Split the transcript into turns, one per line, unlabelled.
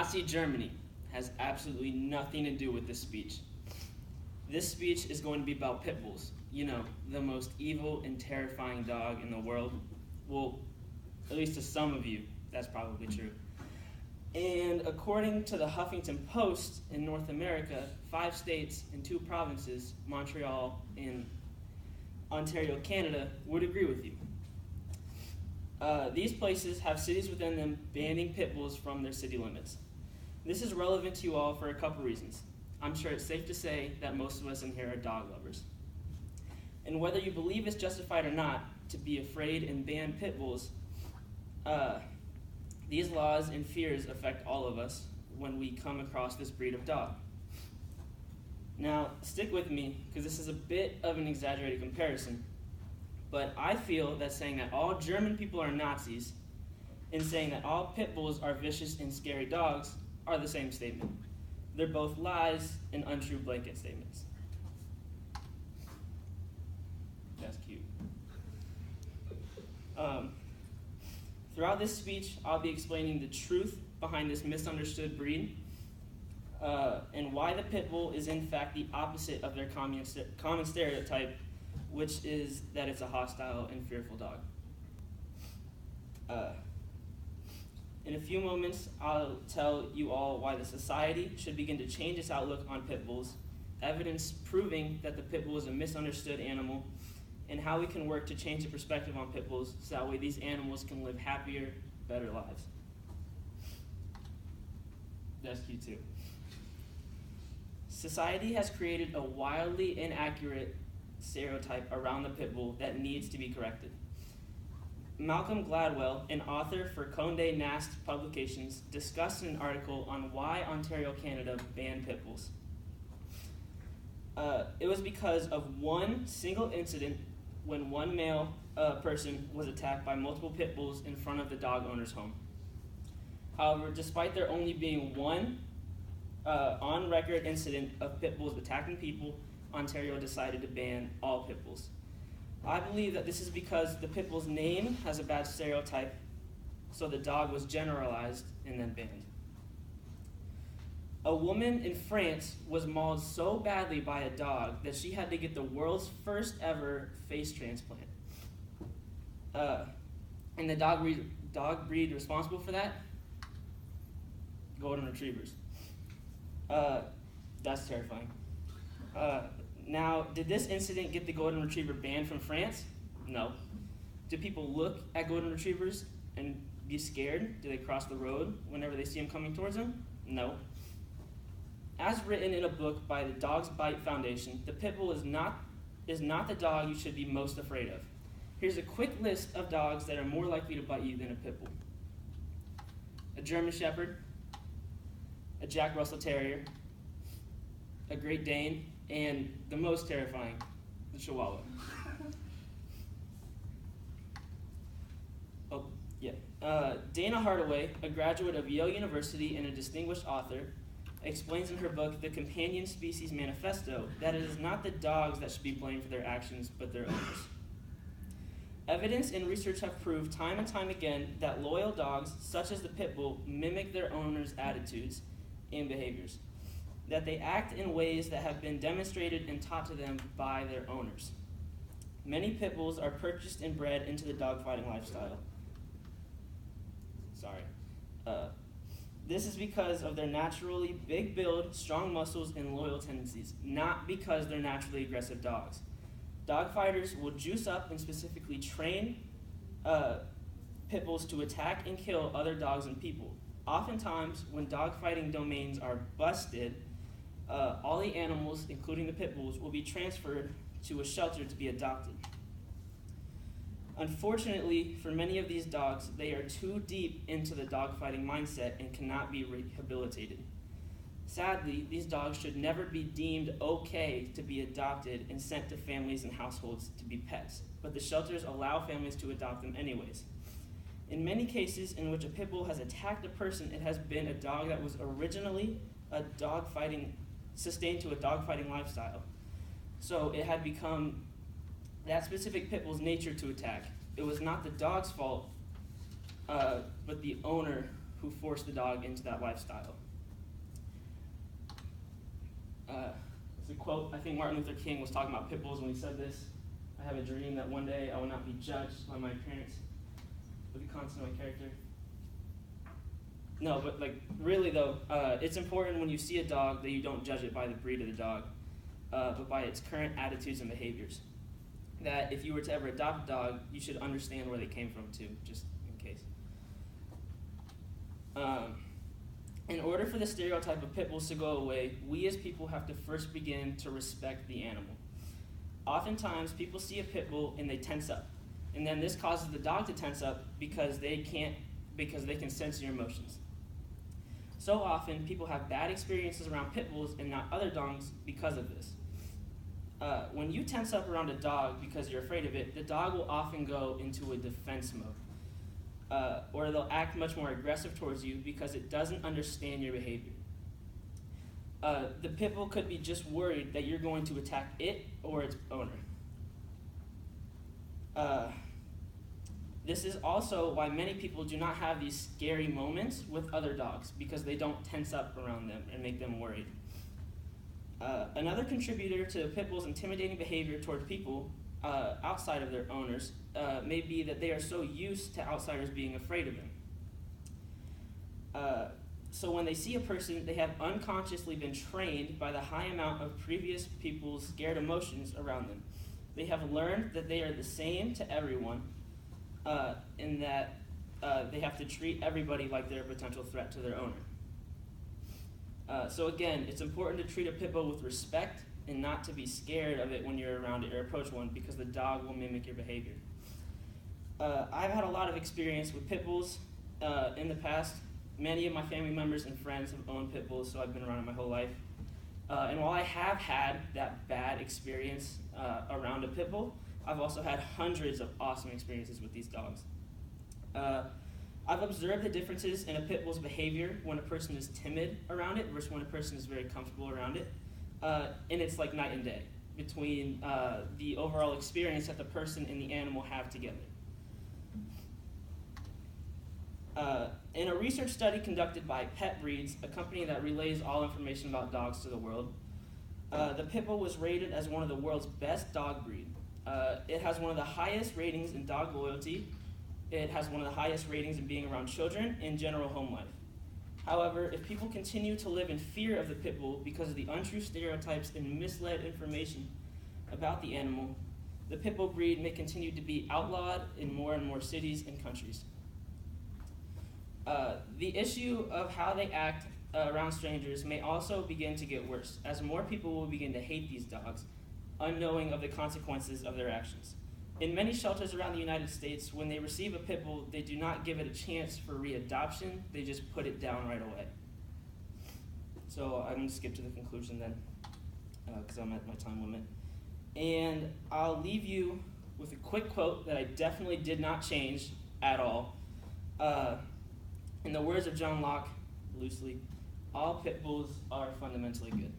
Nazi Germany has absolutely nothing to do with this speech. This speech is going to be about pit bulls. You know, the most evil and terrifying dog in the world. Well, at least to some of you, that's probably true. And according to the Huffington Post, in North America, 5 states and 2 provinces, Montreal and Ontario, Canada, would agree with you. These places have cities within them banning pit bulls from their city limits. This is relevant to you all for a couple reasons. I'm sure it's safe to say that most of us in here are dog lovers. And whether you believe it's justified or not to be afraid and ban pit bulls, these laws and fears affect all of us when we come across this breed of dog. Now, stick with me, because this is a bit of an exaggerated comparison, but I feel that saying that all German people are Nazis and saying that all pit bulls are vicious and scary dogs are the same statement. They're both lies and untrue blanket statements. That's cute. Throughout this speech, I'll be explaining the truth behind this misunderstood breed and why the pit bull is in fact the opposite of their common stereotype, which is that it's a hostile and fearful dog. In a few moments, I'll tell you all why the society should begin to change its outlook on pit bulls, evidence proving that the pit bull is a misunderstood animal, and how we can work to change the perspective on pit bulls so that way these animals can live happier, better lives. That's cute too. Society has created a wildly inaccurate stereotype around the pit bull that needs to be corrected. Malcolm Gladwell, an author for Condé Nast Publications, discussed in an article on why Ontario, Canada banned pit bulls. It was because of one single incident when one male person was attacked by multiple pit bulls in front of the dog owner's home. However, despite there only being one on-record incident of pit bulls attacking people, Ontario decided to ban all pit bulls. I believe that this is because the pit bull's name has a bad stereotype, so the dog was generalized and then banned. A woman in France was mauled so badly by a dog that she had to get the world's first ever face transplant. And the dog breed responsible for that? Golden Retrievers. That's terrifying. Now, did this incident get the Golden Retriever banned from France? No. Do people look at Golden Retrievers and be scared? Do they cross the road whenever they see them coming towards them? No. As written in a book by the Dogs Bite Foundation, the pit bull is not the dog you should be most afraid of. Here's a quick list of dogs that are more likely to bite you than a pit bull. A German Shepherd, a Jack Russell Terrier, a Great Dane, and the most terrifying, the Chihuahua. Dana Hardaway, a graduate of Yale University and a distinguished author, explains in her book, The Companion Species Manifesto, that it is not the dogs that should be blamed for their actions, but their owners. Evidence and research have proved time and time again that loyal dogs, such as the pit bull, mimic their owners' attitudes and behaviors, that they act in ways that have been demonstrated and taught to them by their owners. Many pit bulls are purchased and bred into the dogfighting lifestyle. This is because of their naturally big build, strong muscles, and loyal tendencies, not because they're naturally aggressive dogs. Dogfighters will juice up and specifically train pit bulls to attack and kill other dogs and people. Oftentimes, when dogfighting domains are busted, all the animals, including the pit bulls, will be transferred to a shelter to be adopted. Unfortunately, for many of these dogs, they are too deep into the dogfighting mindset and cannot be rehabilitated. Sadly, these dogs should never be deemed okay to be adopted and sent to families and households to be pets, but the shelters allow families to adopt them anyways. In many cases in which a pit bull has attacked a person, it has been a dog that was originally sustained to a dogfighting lifestyle. So it had become that specific pit bull's nature to attack. It was not the dog's fault, but the owner who force the dog into that lifestyle. It's a quote, I think Martin Luther King was talking about pit bulls when he said this. I have a dream that one day I will not be judged by my appearance, but be constant in my character. No, but really though, it's important when you see a dog that you don't judge it by the breed of the dog, but by its current attitudes and behaviors. That if you were to ever adopt a dog, you should understand where they came from too, just in case. In order for the stereotype of pit bulls to go away, we as people have to first begin to respect the animal. Oftentimes, people see a pit bull and they tense up, and then this causes the dog to tense up because they can sense your emotions. So often, people have bad experiences around pit bulls and not other dogs because of this. When you tense up around a dog because you're afraid of it, the dog will often go into a defense mode. Or they'll act much more aggressive towards you because it doesn't understand your behavior. The pit bull could be just worried that you're going to attack it or its owner. This is also why many people do not have these scary moments with other dogs, because they don't tense up around them and make them worried. Another contributor to pit bulls' intimidating behavior toward people outside of their owners may be that they are so used to outsiders being afraid of them. So when they see a person, they have unconsciously been trained by the high amount of previous people's scared emotions around them. They have learned that they are the same to everyone, and that they have to treat everybody like they're a potential threat to their owner. So again, it's important to treat a pit bull with respect and not to be scared of it when you're around it or approach one, because the dog will mimic your behavior. I've had a lot of experience with pit bulls in the past. Many of my family members and friends have owned pit bulls, so I've been around it my whole life. And while I have had that bad experience around a pit bull, I've also had hundreds of awesome experiences with these dogs. I've observed the differences in a pit bull's behavior when a person is timid around it versus when a person is very comfortable around it. And it's like night and day between the overall experience that the person and the animal have together. In a research study conducted by Pet Breeds, a company that relays all information about dogs to the world, the pit bull was rated as one of the world's best dog breed. It has one of the highest ratings in dog loyalty. It has one of the highest ratings in being around children and general home life. However, if people continue to live in fear of the pit bull because of the untrue stereotypes and misled information about the animal, the pit bull breed may continue to be outlawed in more and more cities and countries. The issue of how they act around strangers may also begin to get worse, as more people will begin to hate these dogs, unknowing of the consequences of their actions. In many shelters around the United States, when they receive a pit bull, they do not give it a chance for readoption, they just put it down right away. So I'm going to skip to the conclusion then, because I'm at my time limit. And I'll leave you with a quick quote that I definitely did not change at all. In the words of John Locke, loosely, all pit bulls are fundamentally good.